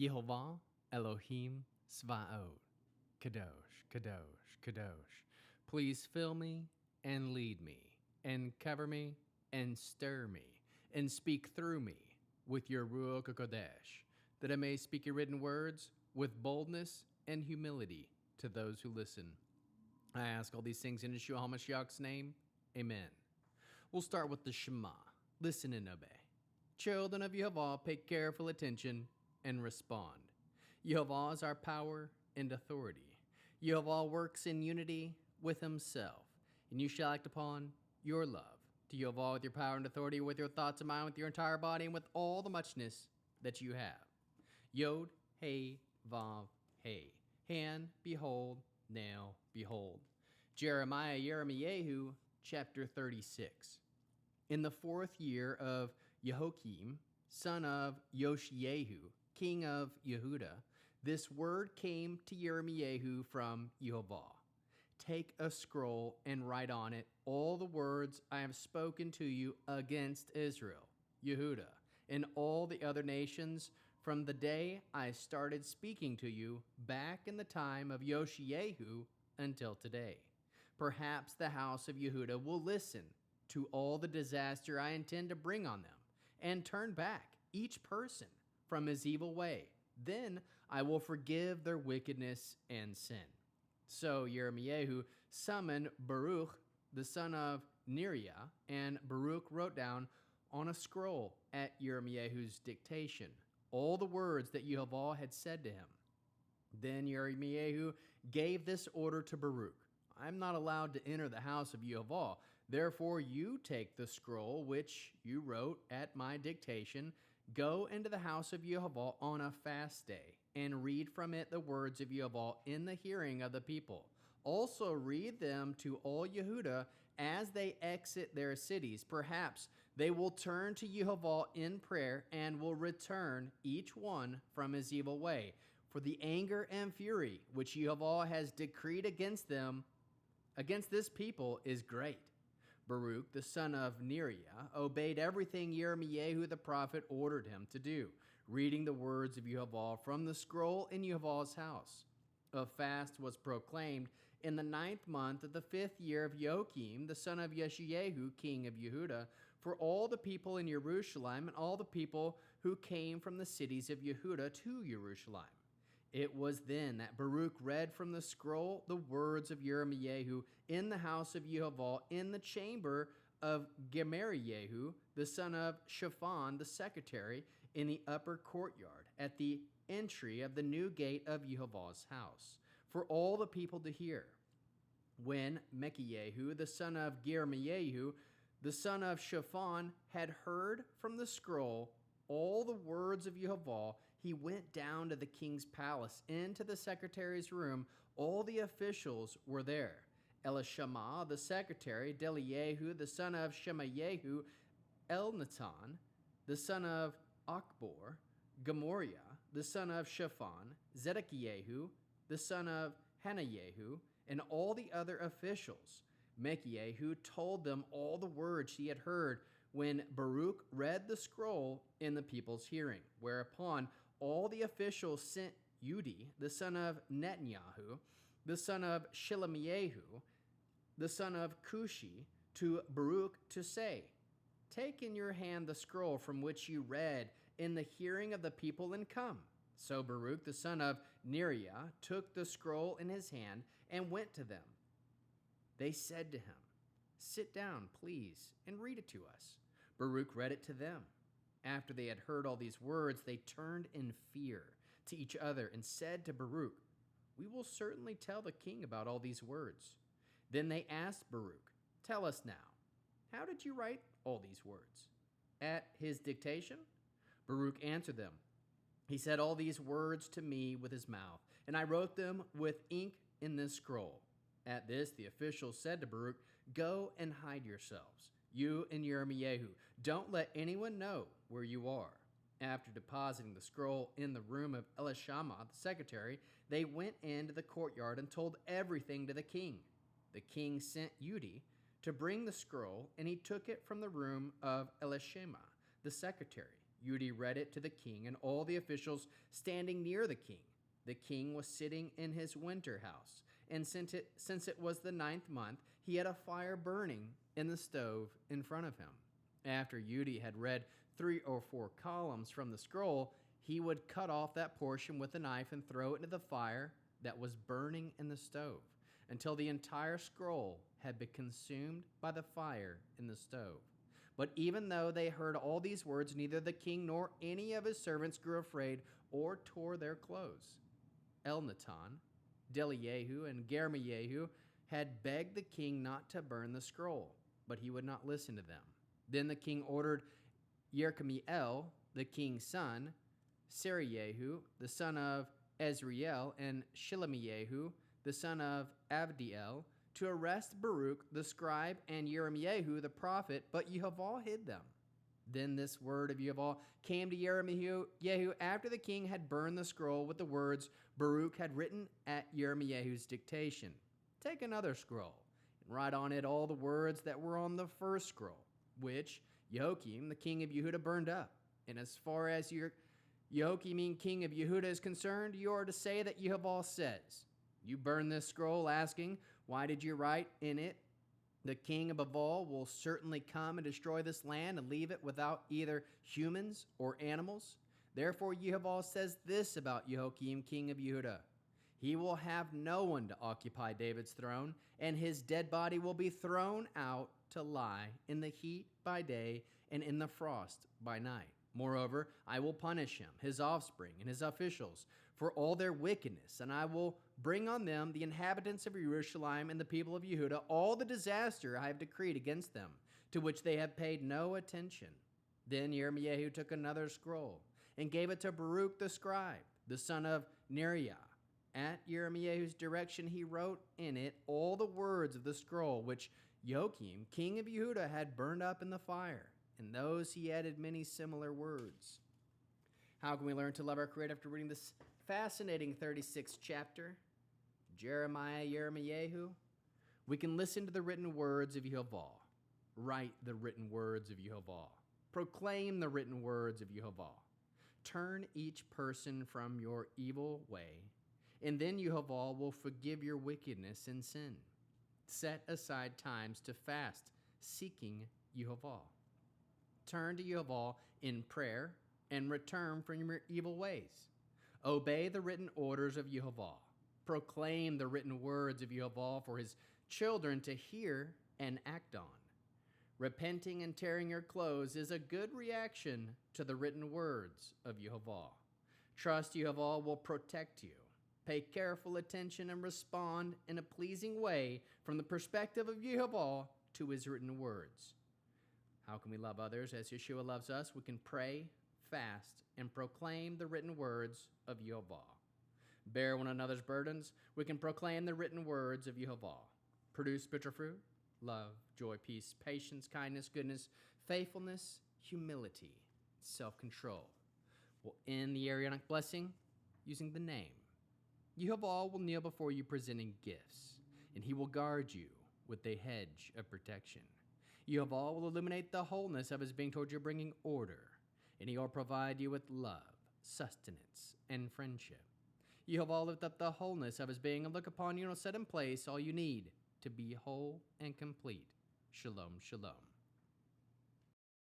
Yehovah Elohim Svaot. Kadosh, Kadosh, Kadosh. Please fill me and lead me and cover me and stir me and speak through me with your Ruach HaKodesh, that I may speak your written words with boldness and humility to those who listen. I ask all these things in Yeshua HaMashiach's name. Amen. We'll start with the Shema. Listen and obey. Children of Yehovah, pay careful attention and respond. Yehovah is our power and authority. Yehovah works in unity with himself, and you shall act upon your love to Yehovah with your power and authority, with your thoughts and mind, with your entire body, and with all the muchness that you have. Yod, Hey, Vav, Hey. Hand, behold, now, behold. Jeremiah, chapter 36. In the 4th year of Jehoiakim, son of Yoshiyahu, king of Yehuda, this word came to Yirmiyahu from Yehovah. Take a scroll and write on it all the words I have spoken to you against Israel, Yehuda, and all the other nations from the day I started speaking to you back in the time of Yoshiyahu until today. Perhaps the house of Yehuda will listen to all the disaster I intend to bring on them and turn back, each person, from his evil way. Then I will forgive their wickedness and sin. So Yirmiyahu summoned Baruch, the son of Neriah, and Baruch wrote down on a scroll at Yirmiyahu's dictation all the words that Yehovah had said to him. Then Yirmiyahu gave this order to Baruch: I am not allowed to enter the house of Yehovah. Therefore you take the scroll which you wrote at my dictation, go into the house of Yehovah on a fast day, and read from it the words of Yehovah in the hearing of the people. Also read them to all Yehuda as they exit their cities. Perhaps they will turn to Yehovah in prayer and will return each one from his evil way. For the anger and fury which Yehovah has decreed against them, against this people, is great. Baruch, the son of Neriah, obeyed everything Yirmiyahu the prophet ordered him to do, reading the words of Yehovah from the scroll in Yehovah's house. A fast was proclaimed in the 9th month of the 5th year of Joachim, the son of Yeshayahu, king of Yehuda, for all the people in Jerusalem and all the people who came from the cities of Yehuda to Jerusalem. It was then that Baruch read from the scroll the words of Yirmiyahu in the house of Yehovah in the chamber of Gemariyahu, the son of Shaphan, the secretary, in the upper courtyard at the entry of the new gate of Yehovah's house, for all the people to hear. When Mekiyahu, the son of Jeremiyahu, the son of Shaphan, had heard from the scroll all the words of Yehovah, he went down to the king's palace, into the secretary's room. All the officials were there: Elishama, the secretary, Deliahu, the son of Shemayahu, Elnatan, the son of Akbor, Gemoriah, the son of Shaphan, Zedekiyahu, the son of Hanayahu, and all the other officials. Mekiyahu told them all the words he had heard when Baruch read the scroll in the people's hearing, whereupon all the officials sent Udi, the son of Netanyahu, the son of Shelemiyahu, the son of Cushi, to Baruch to say, take in your hand the scroll from which you read in the hearing of the people and come. So Baruch, the son of Neriah, took the scroll in his hand and went to them. They said to him, sit down, please, and read it to us. Baruch read it to them. After they had heard all these words, they turned in fear to each other and said to Baruch, we will certainly tell the king about all these words. Then they asked Baruch, tell us now, how did you write all these words? At his dictation? Baruch answered them, he said all these words to me with his mouth, and I wrote them with ink in this scroll. At this, the officials said to Baruch, go and hide yourselves, you and Yirmiyahu. Don't let anyone know where you are. After depositing the scroll in the room of Elishama, the secretary, they went into the courtyard and told everything to the king. The king sent Udi to bring the scroll, and he took it from the room of Elishama, the secretary. Yudi read it to the king and all the officials standing near the king. The king was sitting in his winter house, and since it was the 9th month, he had a fire burning in the stove in front of him. After Yudi had read 3 or 4 columns from the scroll, he would cut off that portion with a knife and throw it into the fire that was burning in the stove, until the entire scroll had been consumed by the fire in the stove. But even though they heard all these words, neither the king nor any of his servants grew afraid or tore their clothes. Elnathan, Deliahu, and Germayehu had begged the king not to burn the scroll, but he would not listen to them. Then the king ordered Yerkamiel, the king's son, Sarayehu, the son of Ezriel, and Shilemiyehu, the son of Abdiel, to arrest Baruch the scribe and Yeremiah the prophet, but Yehovah hid them. Then this word of Yehovah came to Yeremiah after the king had burned the scroll with the words Baruch had written at Yeremiah's dictation. Take another scroll and write on it all the words that were on the first scroll, which Jehoiakim, the king of Yehuda, burned up. And as far as Jehoiakim, king of Yehuda, is concerned, you are to say that Yehovah says, you burned this scroll, asking, why did you write in it, the king above all will certainly come and destroy this land and leave it without either humans or animals? Therefore Yehovah says this about Jehoiakim, king of Yehuda. He will have no one to occupy David's throne, and his dead body will be thrown out to lie in the heat by day and in the frost by night. Moreover, I will punish him, his offspring, and his officials for all their wickedness, and I will bring on them, the inhabitants of Jerusalem and the people of Yehuda, all the disaster I have decreed against them, to which they have paid no attention. Then Yeremiah took another scroll and gave it to Baruch the scribe, the son of Neriah. At Yeremiah's direction he wrote in it all the words of the scroll which Joachim, king of Yehuda, had burned up in the fire. In those he added many similar words. How can we learn to love our Creator after reading this fascinating 36th chapter? Jeremiah. We can listen to the written words of Yehovah. Write the written words of Yehovah. Proclaim the written words of Yehovah. Turn each person from your evil way, and then Yehovah will forgive your wickedness and sin. Set aside times to fast, seeking Yehovah. Turn to Yehovah in prayer and return from your evil ways. Obey the written orders of Yehovah. Proclaim the written words of Yehovah for his children to hear and act on. Repenting and tearing your clothes is a good reaction to the written words of Yehovah. Trust Yehovah will protect you. Pay careful attention and respond in a pleasing way from the perspective of Yehovah to his written words. How can we love others as Yeshua loves us? We can pray, fast, and proclaim the written words of Yehovah. Bear one another's burdens. We can proclaim the written words of Yehovah. Produce spiritual fruit, love, joy, peace, patience, kindness, goodness, faithfulness, humility, self-control. We'll end the Arianic blessing using the name. Yehovah will kneel before you presenting gifts, and he will guard you with a hedge of protection. Yehovah will illuminate the wholeness of his being toward you, bringing order, and he will provide you with love, sustenance, and friendship. Yehovah will lift up the wholeness of his being and look upon you and will set in place all you need to be whole and complete. Shalom, shalom.